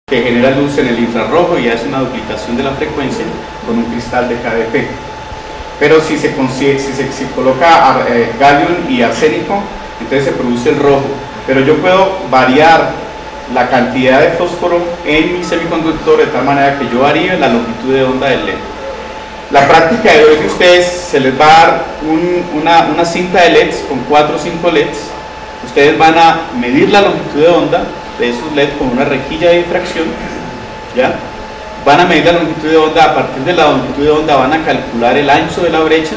que genera luz en el infrarrojo y hace una duplicación de la frecuencia con un cristal de KdP. Pero si se coloca galio y arsénico, entonces se produce el rojo. Pero yo puedo variar la cantidad de fósforo en mi semiconductor de tal manera que yo varíe la longitud de onda del LED. La práctica de hoy que ustedes se les va a dar una cinta de LEDs con 4 o 5 LEDs. Ustedes van a medir la longitud de onda de esos LEDs con una rejilla de difracción, ¿ya? Van a medir la longitud de onda, a partir de la longitud de onda van a calcular el ancho de la brecha,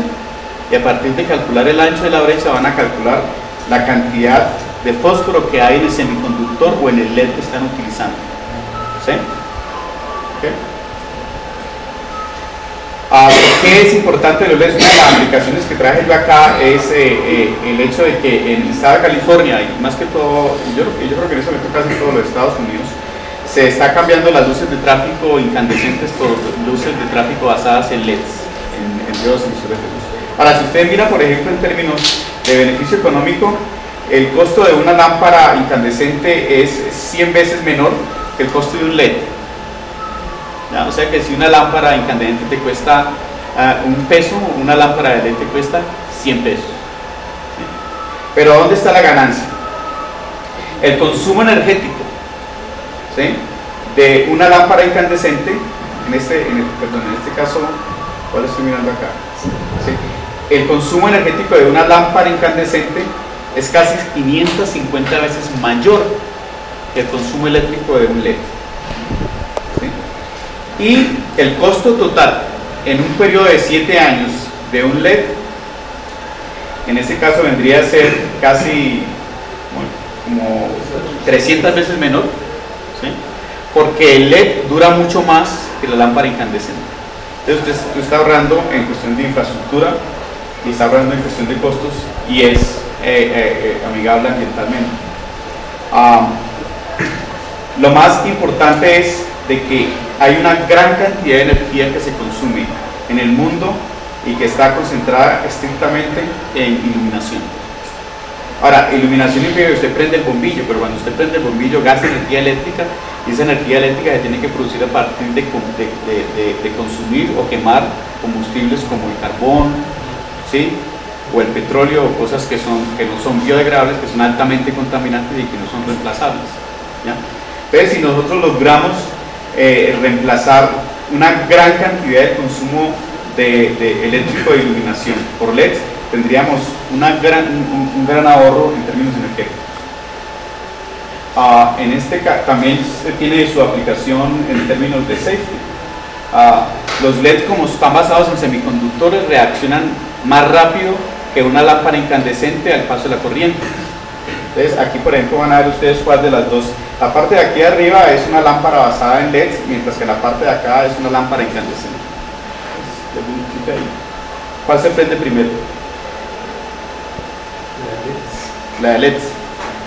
y a partir de calcular el ancho de la brecha van a calcular la cantidad de fósforo que hay en el semiconductor o en el LED que están utilizando. ¿Sí? ¿Okay? ¿Por qué es importante los LEDs? Una de las aplicaciones que traje yo acá es el hecho de que en el estado de California, y más que todo, yo creo que en eso me toca casi todos los Estados Unidos, se está cambiando las luces de tráfico incandescentes por luces de tráfico basadas en LEDs, en diodos emisores de luz. Ahora, si usted mira, por ejemplo, en términos de beneficio económico, el costo de una lámpara incandescente es 100 veces menor que el costo de un LED. ¿Ya? O sea que si una lámpara incandescente te cuesta un peso, una lámpara de LED te cuesta 100 pesos. ¿Sí? Pero ¿dónde está la ganancia? El consumo energético, ¿sí?, de una lámpara incandescente, en este caso, ¿cuál estoy mirando acá? ¿Sí? El consumo energético de una lámpara incandescente es casi 550 veces mayor que el consumo eléctrico de un LED. ¿Sí? Y el costo total en un periodo de 7 años de un LED, en este caso vendría a ser casi como 300 veces menor, ¿sí?, porque el LED dura mucho más que la lámpara incandescente. Entonces usted está ahorrando en cuestión de infraestructura y está ahorrando en cuestión de costos, y es amigable ambientalmente. Lo más importante es de que hay una gran cantidad de energía que se consume en el mundo y que está concentrada estrictamente en iluminación. Ahora, iluminación implica que usted prende el bombillo, pero cuando usted prende el bombillo gasta energía eléctrica, y esa energía eléctrica se tiene que producir a partir de consumir o quemar combustibles como el carbón, ¿sí?, o el petróleo, o cosas que no son biodegradables, que son altamente contaminantes y que no son reemplazables, ¿ya? Entonces, si nosotros logramos reemplazar una gran cantidad de consumo de eléctrico de iluminación por LEDs, tendríamos un gran ahorro en términos energéticos. En este caso también tiene su aplicación en términos de safety. Los LEDs, como están basados en semiconductores, reaccionan más rápido que una lámpara incandescente al paso de la corriente. Entonces aquí, por ejemplo, van a ver ustedes cuál de las dos. La parte de aquí de arriba es una lámpara basada en LEDs, mientras que la parte de acá es una lámpara incandescente. ¿Cuál se prende primero? La de LEDs.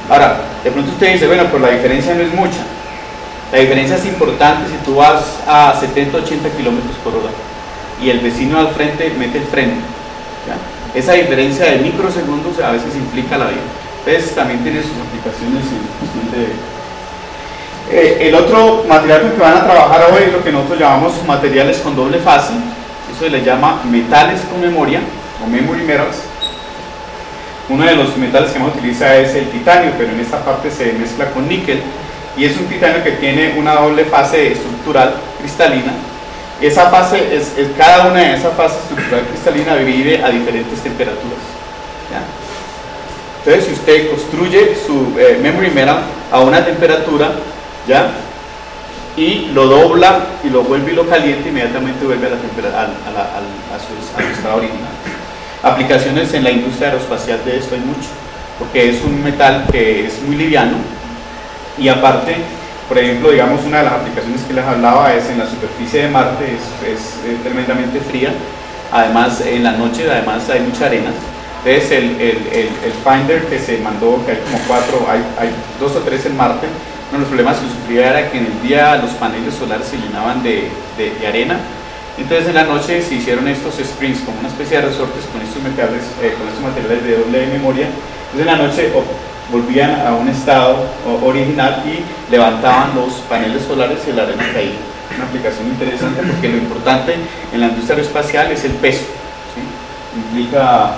Ahora, de pronto usted dice, bueno, pues la diferencia no es mucha. La diferencia es importante si tú vas a 70-80 kilómetros por hora y el vecino al frente mete el freno, ¿ya? Esa diferencia de microsegundos a veces implica la vida. Entonces también tiene sus aplicaciones en cuestión de... el otro material con que van a trabajar hoy es lo que nosotros llamamos materiales con doble fase. Eso se le llama metales con memoria o memory metals. Uno de los metales que más utiliza es el titanio, pero en esta parte se mezcla con níquel, y es un titanio que tiene una doble fase estructural cristalina. Esa fase cada una de esas fases estructural cristalina vive a diferentes temperaturas, ¿ya? Entonces, si usted construye su memory metal a una temperatura, ¿ya?, y lo dobla y lo vuelve y lo calienta, inmediatamente vuelve a la temperatura, a su estado original. Aplicaciones en la industria aeroespacial de esto hay mucho, porque es un metal que es muy liviano, y aparte, por ejemplo, digamos, una de las aplicaciones que les hablaba es en la superficie de Marte, es tremendamente fría, además en la noche además hay mucha arena. Entonces el Finder que se mandó, que hay como 4, hay 2 o 3 en Marte, uno de los problemas que sufría era que en el día los paneles solares se llenaban de arena. Entonces en la noche se hicieron estos springs, como una especie de resortes con estos materiales de doble memoria. Entonces en la noche volvían a un estado original y levantaban los paneles solares y la arena caía. Una aplicación interesante porque lo importante en la industria aeroespacial es el peso, ¿sí? Implica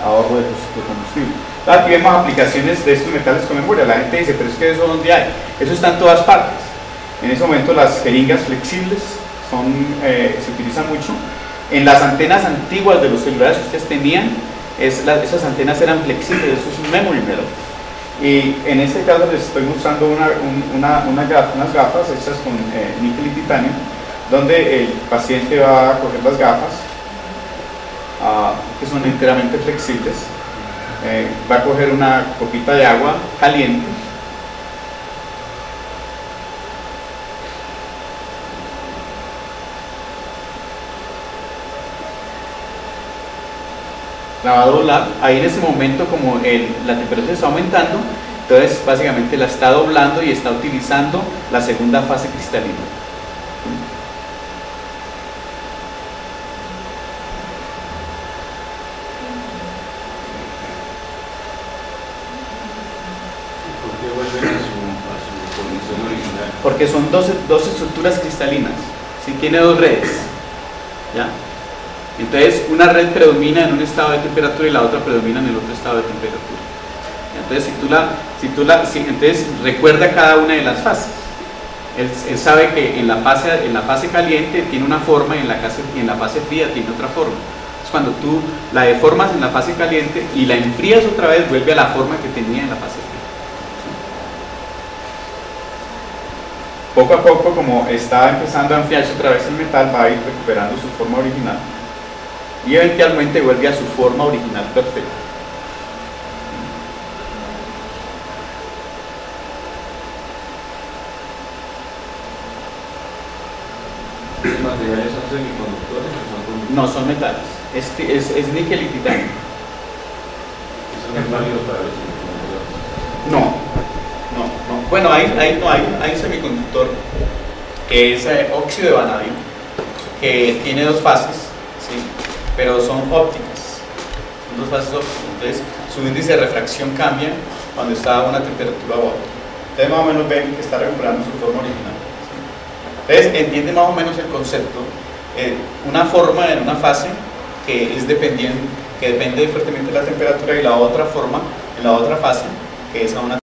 ahorro de combustible. Aquí vemos aplicaciones de estos metales con memoria. La gente dice, pero es que eso ¿dónde hay? Eso está en todas partes. En ese momento las jeringas flexibles se utilizan mucho. En las antenas antiguas de los celulares que ustedes tenían, esas antenas eran flexibles, eso es un memory metal. Y en este caso les estoy mostrando unas gafas hechas con níquel y titanio, donde el paciente va a coger las gafas, que son enteramente flexibles, va a coger una copita de agua caliente, la va a doblar. Ahí en ese momento, como la temperatura está aumentando, entonces básicamente la está doblando y está utilizando la segunda fase cristalina. ¿Por qué vuelven a su condición original? Porque son dos estructuras cristalinas, ¿sí? Tiene dos redes, ¿ya? Entonces una red predomina en un estado de temperatura y la otra predomina en el otro estado de temperatura. Entonces entonces recuerda cada una de las fases. Él sabe que en la fase caliente tiene una forma y en la fase fría tiene otra forma. Entonces cuando tú la deformas en la fase caliente y la enfrías otra vez, vuelve a la forma que tenía en la fase fría. Poco a poco, como está empezando a enfriarse otra vez el metal, va a ir recuperando su forma original y eventualmente vuelve a su forma original perfecta. ¿Los materiales son semiconductores o son conductores? No, son metales, es níquel y titanio. ¿Eso no es válido para los semiconductores? No. Bueno, hay un semiconductor que es óxido de vanadio, que tiene dos fases, ¿sí? Pero son ópticas, son dos fases ópticas. Entonces su índice de refracción cambia cuando está a una temperatura u otra. Entonces más o menos ven que está recuperando su forma original, ¿sí? Entonces entiende más o menos el concepto. Una forma en una fase que depende fuertemente de la temperatura, y la otra forma en la otra fase que es a una